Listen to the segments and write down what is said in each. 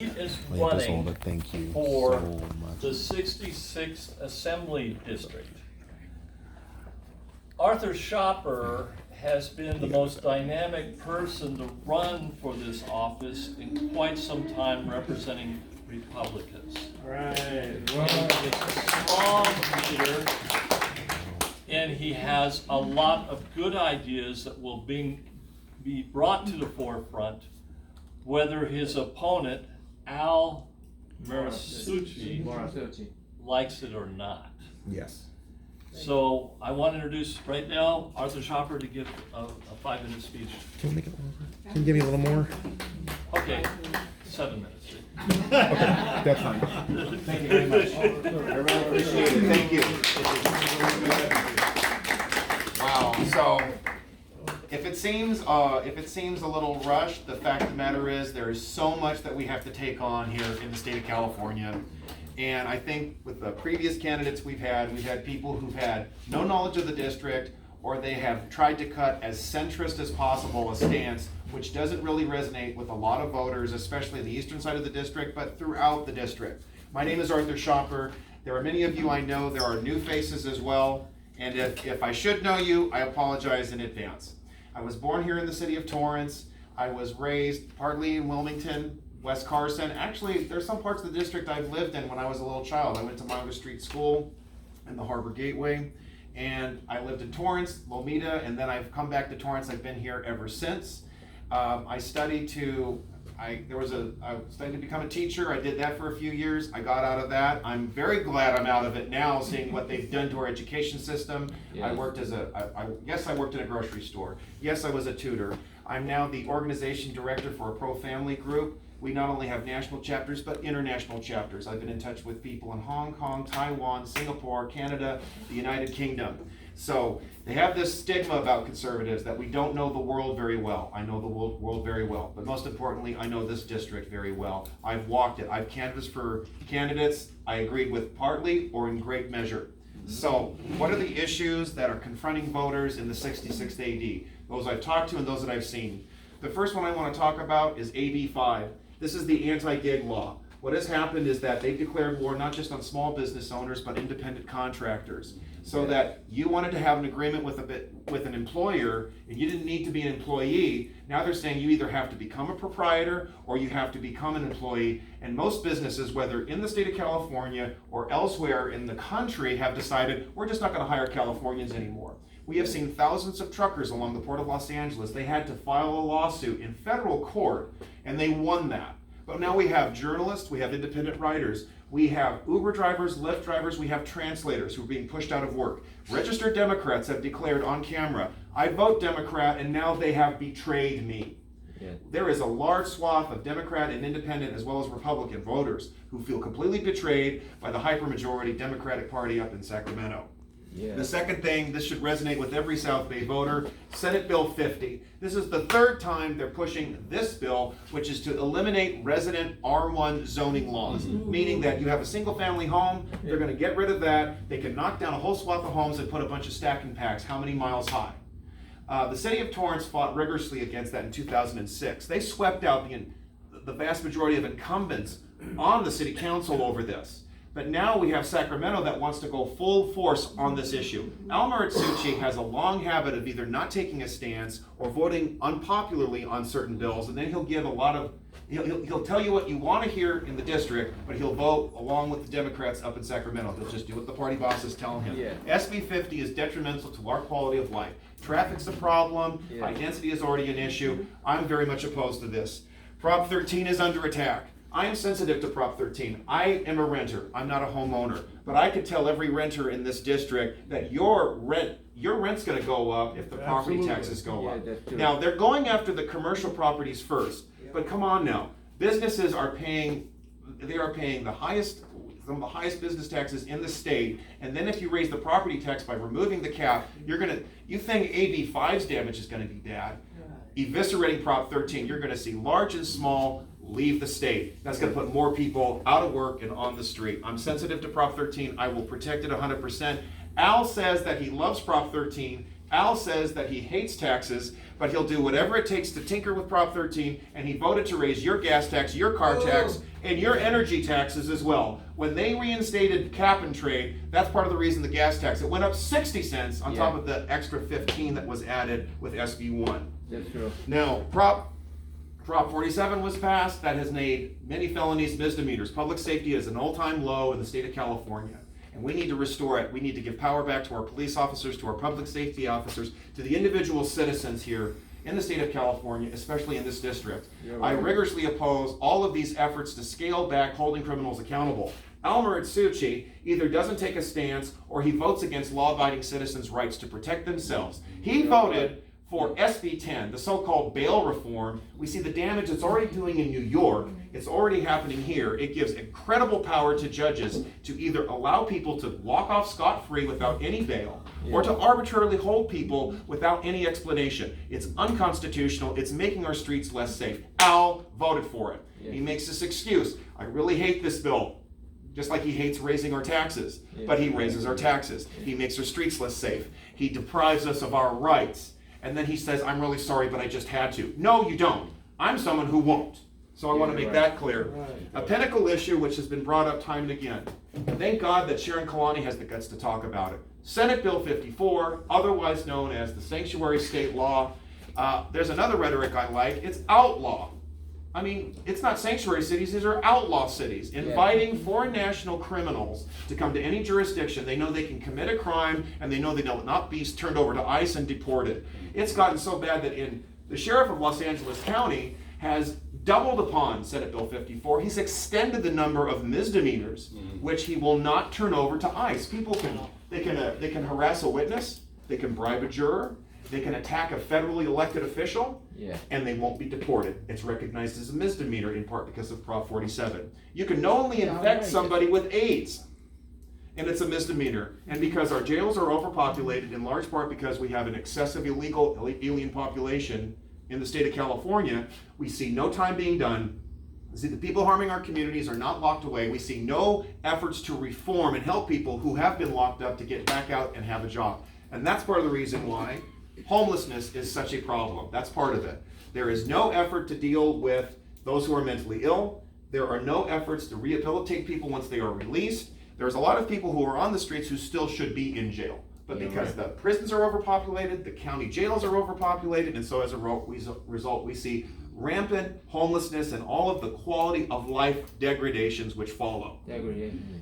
is Lampus running Olda, thank you for so much. the 66th Assembly District. Arthur Schaper has been the most dynamic person to run for this office in quite some time, representing Republicans. Right. He's a strong leader, and he has a lot of good ideas that will be brought to the forefront, whether his opponent, Al Marasucci, likes it or not. Yes. So I want to introduce right now Arthur Schaper to give a 5-minute speech. Can we make it longer? Can you give me a little more? Okay, 7 minutes. Okay, that's fine. Thank you very much. I really appreciate it. Thank you. Wow. So, if it seems a little rushed, the fact of the matter is there is so much that we have to take on here in the state of California. And I think with the previous candidates we've had people who've had no knowledge of the district, or they have tried to cut as centrist as possible a stance, which doesn't really resonate with a lot of voters, especially the eastern side of the district, but throughout the district. My name is Arthur Schaper. There are many of you I know. There are new faces as well. And if I should know you, I apologize in advance. I was born here in the city of Torrance. I was raised partly in Wilmington, West Carson. Actually, there's some parts of the district I've lived in when I was a little child. I went to Myler Street School and the Harbor Gateway, and I lived in Torrance, Lomita, and then I've come back to Torrance. I've been here ever since. I studied to become a teacher. I did that for a few years. I got out of that. I'm very glad I'm out of it now, seeing what they've done to our education system. Yeah. I worked I worked in a grocery store. Yes, I was a tutor. I'm now the organization director for a pro-family group. We not only have national chapters, but international chapters. I've been in touch with people in Hong Kong, Taiwan, Singapore, Canada, the United Kingdom. So they have this stigma about conservatives that we don't know the world very well. I know the world very well, but most importantly, I know this district very well. I've walked it. I've canvassed for candidates I agreed with partly or in great measure. So what are the issues that are confronting voters in the 66th AD? Those I've talked to and those that I've seen. The first one I want to talk about is AB 5. This is the anti-gig law. What has happened is that they've declared war not just on small business owners, but independent contractors. So that you wanted to have an agreement with an employer, and you didn't need to be an employee. Now they're saying you either have to become a proprietor or you have to become an employee. And most businesses, whether in the state of California or elsewhere in the country, have decided we're just not going to hire Californians anymore. We have seen thousands of truckers along the Port of Los Angeles. They had to file a lawsuit in federal court, and they won that. But now we have journalists, we have independent writers, we have Uber drivers, Lyft drivers, we have translators who are being pushed out of work. Registered Democrats have declared on camera, I vote Democrat, and now they have betrayed me. Yeah. There is a large swath of Democrat and independent as well as Republican voters who feel completely betrayed by the hypermajority Democratic Party up in Sacramento. Yeah. The second thing, this should resonate with every South Bay voter, Senate Bill 50. This is the third time they're pushing this bill, which is to eliminate resident R1 zoning laws, meaning that you have a single family home, they're going to get rid of that, they can knock down a whole swath of homes and put a bunch of stacking packs, how many miles high? The city of Torrance fought rigorously against that in 2006. They swept out the vast majority of incumbents on the city council over this. But now we have Sacramento that wants to go full force on this issue. Al Marasucci has a long habit of either not taking a stance or voting unpopularly on certain bills, and then he'll give he'll tell you what you want to hear in the district, but he'll vote along with the Democrats up in Sacramento. He'll just do what the party bosses tell him. Yeah. SB 50 is detrimental to our quality of life. Traffic's a problem. Yeah. High density is already an issue. I'm very much opposed to this. Prop 13 is under attack. I am sensitive to Prop 13. I am a renter. I'm not a homeowner. But I could tell every renter in this district that your rent's going to go up if the property taxes go up. Now, they're going after the commercial properties first. But come on now. Businesses are paying the highest business taxes in the state, and then if you raise the property tax by removing the cap, you think AB 5's damage is going to be bad. Eviscerating Prop 13, you're going to see large and small leave the state. That's going to put more people out of work and on the street. I'm sensitive to Prop 13. I will protect it 100%. Al says that he loves Prop 13. Al says that he hates taxes, but he'll do whatever it takes to tinker with Prop 13, and he voted to raise your gas tax, your car tax, and your energy taxes as well. When they reinstated cap and trade, that's part of the reason the gas tax, it went up 60 cents on top of the extra 15 that was added with SB 1. That's true. Now, Prop 47 was passed, that has made many felonies misdemeanors. Public safety is an all-time low in the state of California. And we need to restore it. We need to give power back to our police officers, to our public safety officers, to the individual citizens here in the state of California, especially in this district. I rigorously oppose all of these efforts to scale back holding criminals accountable. Al Maritsucci either doesn't take a stance or he votes against law-abiding citizens' rights to protect themselves. He voted for SB 10, the so-called bail reform. We see the damage it's already doing in New York. It's already happening here. It gives incredible power to judges to either allow people to walk off scot-free without any bail or to arbitrarily hold people without any explanation. It's unconstitutional. It's making our streets less safe. Al voted for it. He makes this excuse. I really hate this bill. Just like he hates raising our taxes, but he raises our taxes. He makes our streets less safe. He deprives us of our rights. And then he says, I'm really sorry, but I just had to. No, you don't. I'm someone who won't. So I want to make that clear. A pinnacle issue which has been brought up time and again. Thank God that Sharon Kalani has the guts to talk about it. Senate Bill 54, otherwise known as the sanctuary state law. There's another rhetoric I like. It's outlaw. I mean, it's not sanctuary cities, these are outlaw cities, inviting foreign national criminals to come to any jurisdiction. They know they can commit a crime, and they know they will not be turned over to ICE and deported. It's gotten so bad that the sheriff of Los Angeles County has doubled upon Senate Bill 54. He's extended the number of misdemeanors, which he will not turn over to ICE. People can harass a witness, they can bribe a juror, they can attack a federally elected official, and they won't be deported. It's recognized as a misdemeanor in part because of Prop 47. You can knowingly infect somebody with AIDS, and it's a misdemeanor. And because our jails are overpopulated, in large part because we have an excessive illegal alien population in the state of California, we see no time being done. We see the people harming our communities are not locked away. We see no efforts to reform and help people who have been locked up to get back out and have a job. And that's part of the reason why homelessness is such a problem. That's part of it. There is no effort to deal with those who are mentally ill. There are no efforts to rehabilitate people once they are released. There's a lot of people who are on the streets who still should be in jail. But because the prisons are overpopulated, the county jails are overpopulated, and so as a result, we see rampant homelessness and all of the quality of life degradations which follow.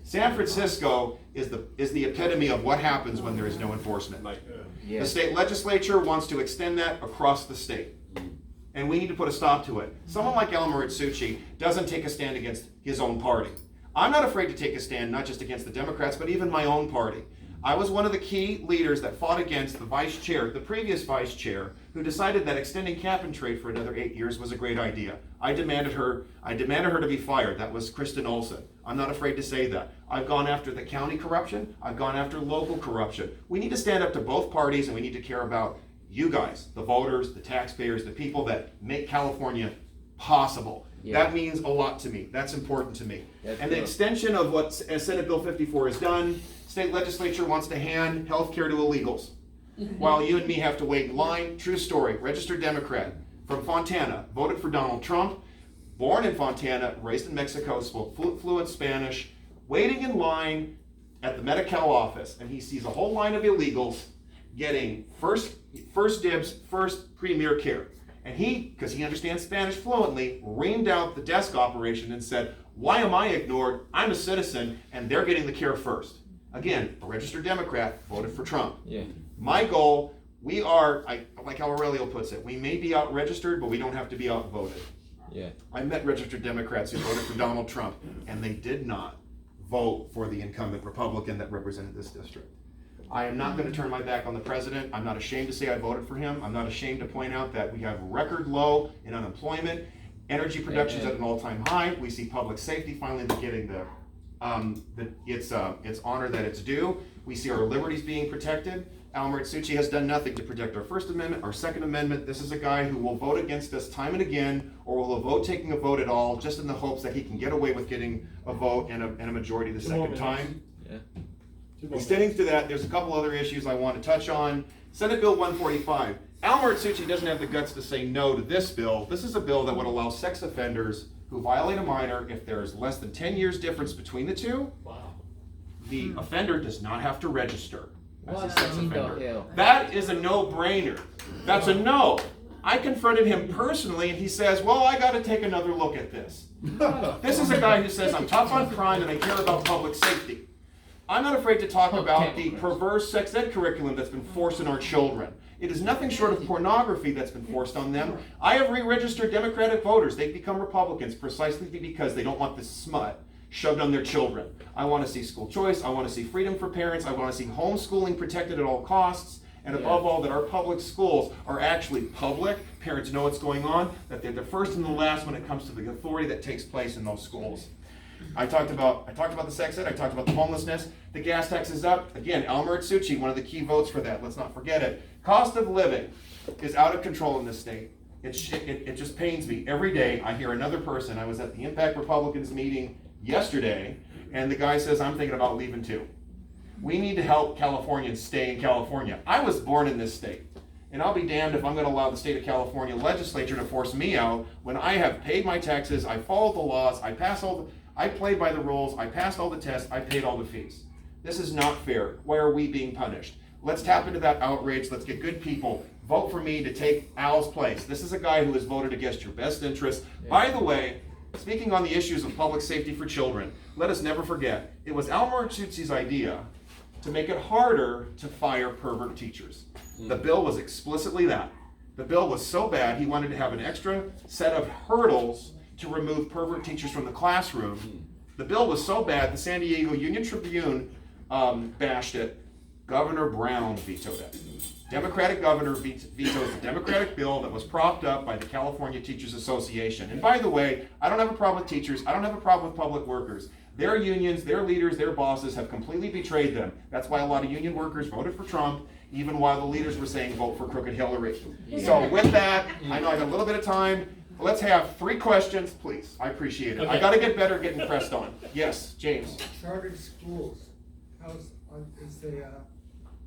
San Francisco is the epitome of what happens when there is no enforcement. The state legislature wants to extend that across the state. And we need to put a stop to it. Someone like Al Maritsucci doesn't take a stand against his own party. I'm not afraid to take a stand, not just against the Democrats, but even my own party. I was one of the key leaders that fought against the vice chair, the previous vice chair, who decided that extending cap and trade for another 8 years was a great idea. I demanded her to be fired. That was Kristen Olson. I'm not afraid to say that. I've gone after the county corruption. I've gone after local corruption. We need to stand up to both parties, and we need to care about you guys, the voters, the taxpayers, the people that make California possible. That means a lot to me. That's important to me. And the extension of what Senate Bill 54 has done, state legislature wants to hand health care to illegals. While you and me have to wait in line. True story, registered Democrat from Fontana, voted for Donald Trump, born in Fontana, raised in Mexico, spoke fluent Spanish, waiting in line at the Medi-Cal office, and he sees a whole line of illegals getting first dibs, first premier care. And he, because he understands Spanish fluently, reamed out the desk operation and said, why am I ignored? I'm a citizen, and they're getting the care first. Again, a registered Democrat, voted for Trump. My goal, we are, like how Aurelio puts it, we may be out-registered, but we don't have to be outvoted. I met registered Democrats who voted for Donald Trump, and they did not vote for the incumbent Republican that represented this district. I am not going to turn my back on the president. I'm not ashamed to say I voted for him. I'm not ashamed to point out that we have record low in unemployment. Energy production is at an all-time high. We see public safety finally getting its honor that it's due. We see our liberties being protected. Al Maritsucci has done nothing to protect our First Amendment, our Second Amendment. This is a guy who will vote against us time and again, or will vote taking a vote at all, just in the hopes that he can get away with getting a vote and a majority the second time. Extending to that, there's a couple other issues I want to touch on. Senate Bill 145. Al Martucci doesn't have the guts to say no to this bill. This is a bill that would allow sex offenders who violate a minor, if there is less than 10 years difference between the two, the offender does not have to register as a sex offender. That is a no-brainer. That's a no. I confronted him personally, and he says, well, I got to take another look at this. This is a guy who says, I'm tough on crime and I care about public safety. I'm not afraid to talk about the perverse sex ed curriculum that's been forced on our children. It is nothing short of pornography that's been forced on them. I have re-registered Democratic voters. They've become Republicans precisely because they don't want this smut shoved on their children. I want to see school choice. I want to see freedom for parents. I want to see homeschooling protected at all costs. And above all, that our public schools are actually public. Parents know what's going on, that they're the first and the last when it comes to the authority that takes place in those schools. I talked about the sex ed, I talked about the homelessness, the gas tax is up. Again, Al Martucci, one of the key votes for that, let's not forget it. Cost of living is out of control in this state. It just pains me. Every day I hear another person. I was at the Impact Republicans meeting yesterday, and the guy says, I'm thinking about leaving too. We need to help Californians stay in California. I was born in this state, and I'll be damned if I'm going to allow the state of California legislature to force me out when I have paid my taxes, I followed the laws, I played by the rules, I passed all the tests, I paid all the fees. This is not fair. Why are we being punished? Let's tap into that outrage. Let's get good people. Vote for me to take Al's place. This is a guy who has voted against your best interests. By the way, speaking on the issues of public safety for children, let us never forget, it was Al Martucci's idea to make it harder to fire pervert teachers. The bill was explicitly that. The bill was so bad, he wanted to have an extra set of hurdles to remove pervert teachers from the classroom. The bill was so bad, the San Diego Union Tribune bashed it. Governor Brown vetoed it. Democratic governor vetoes the Democratic bill that was propped up by the California Teachers Association. And by the way, I don't have a problem with teachers. I don't have a problem with public workers. Their unions, their leaders, their bosses have completely betrayed them. That's why a lot of union workers voted for Trump, even while the leaders were saying vote for crooked Hillary. So with that, I know I got a little bit of time. Let's have 3 questions, please. I appreciate it. Okay. I got to get better getting pressed on. Yes, James. Charter schools,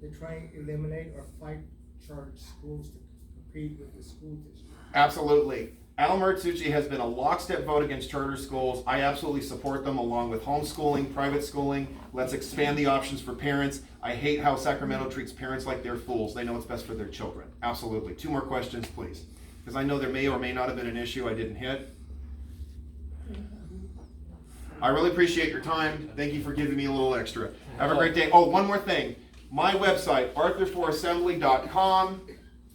they're trying to eliminate or fight charter schools to compete with the school district. Absolutely. Al Martucci has been a lockstep vote against charter schools. I absolutely support them along with homeschooling, private schooling. Let's expand the options for parents. I hate how Sacramento treats parents like they're fools. They know what's best for their children. Absolutely. 2 more questions, please. Because I know there may or may not have been an issue I didn't hit. I really appreciate your time. Thank you for giving me a little extra. Have a great day. Oh, one more thing. My website, arthur4assembly.com,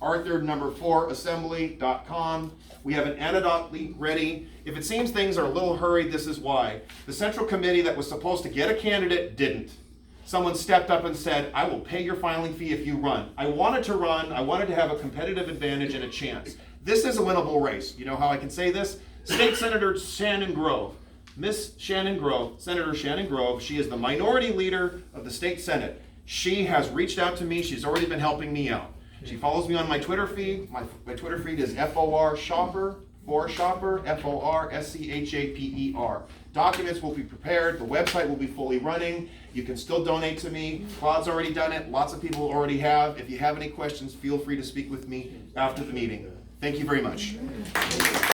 arthur4assembly.com. We have an antidote leak ready. If it seems things are a little hurried, this is why. The Central Committee that was supposed to get a candidate didn't. Someone stepped up and said, I will pay your filing fee if you run. I wanted to run. I wanted to have a competitive advantage and a chance. This is a winnable race. You know how I can say this? State Senator Shannon Grove. Miss Shannon Grove, Senator Shannon Grove, she is the minority leader of the state Senate. She has reached out to me. She's already been helping me out. She follows me on my Twitter feed. My Twitter feed is FOR Schaper, FORSCHAPER. Documents will be prepared. The website will be fully running. You can still donate to me. Claude's already done it. Lots of people already have. If you have any questions, feel free to speak with me after the meeting. Thank you very much.